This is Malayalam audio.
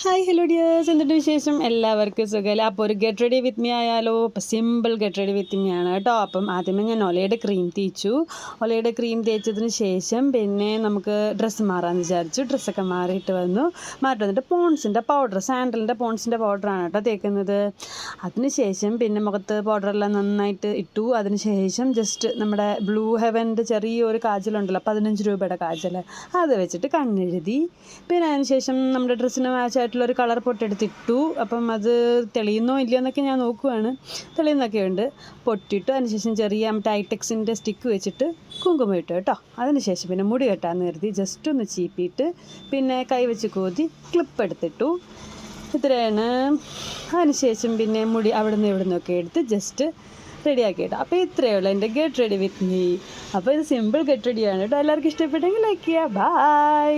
ഹായ് ഹലോ ഡിയേഴ്സ്, എന്തുണ്ട് വിശേഷം? എല്ലാവർക്കും സുഖമല്ലേ? അപ്പോൾ ഒരു ഗെറ്റ് റെഡി വിത്ത് മീ ആയാലോ? അപ്പോൾ simple get ready with me ആണ് കേട്ടോ. അപ്പം ആദ്യമേ ഞാൻ ഒലയുടെ ക്രീം തേച്ചു. ഒലയുടെ ക്രീം തേച്ചതിന് ശേഷം പിന്നെ നമുക്ക് ഡ്രസ്സ് മാറാമെന്ന് വിചാരിച്ചു. ഡ്രസ്സൊക്കെ മാറിയിട്ട് വന്നിട്ട് പോൺസിൻ്റെ പൗഡർ, സാൻഡലിൻ്റെ പോൺസിൻ്റെ പൗഡറാണ് കേട്ടോ തേക്കുന്നത്. അതിന് ശേഷം പിന്നെ മുഖത്ത് പൗഡറെല്ലാം നന്നായിട്ട് ഇട്ടു. അതിന് ശേഷം ജസ്റ്റ് നമ്മുടെ ബ്ലൂ ഹെവൻ്റെ ചെറിയൊരു കാജലുണ്ടല്ലോ, 15 രൂപയുടെ കാജൽ, അത് വെച്ചിട്ട് കണ്ണെഴുതി. പിന്നെ അതിന് ശേഷം നമ്മുടെ ഡ്രസ്സിന് മാച്ചായിട്ടുള്ളൊരു കളർ പൊട്ടെടുത്തിട്ടു. അപ്പം അത് തെളിയുന്നോ ഇല്ലയോ എന്നൊക്കെ ഞാൻ നോക്കുവാണ്. തെളിയുന്നൊക്കെ ഉണ്ട്. പൊട്ടിട്ടു. അതിനുശേഷം ചെറിയ ടൈറ്റക്സിൻ്റെ സ്റ്റിക്ക് വെച്ചിട്ട് കുങ്കുമം ഇട്ടു കേട്ടോ. അതിനുശേഷം പിന്നെ മുടി കെട്ടാന്ന് കരുതി ജസ്റ്റ് ഒന്ന് ചീപ്പിയിട്ട് പിന്നെ കൈ വെച്ച് കോതി ക്ലിപ്പ് എടുത്തിട്ടു. ഇത്രയാണ്. അതിനുശേഷം പിന്നെ മുടി അവിടെ നിന്ന് ഇവിടെ നിന്നൊക്കെ എടുത്ത് ജസ്റ്റ് റെഡിയാക്കി ഇടാം. അപ്പോൾ ഇത്രയേ ഉള്ളൂ എൻ്റെ ഗെറ്റ് റെഡി വിത്ത് മീ. അപ്പോൾ ഇത് സിമ്പിൾ ഗെറ്റ് റെഡിയാണ് കേട്ടോ. എല്ലാവർക്കും ഇഷ്ടപ്പെട്ടെങ്കിൽ ലൈക്ക് ചെയ്യുക. ബൈ.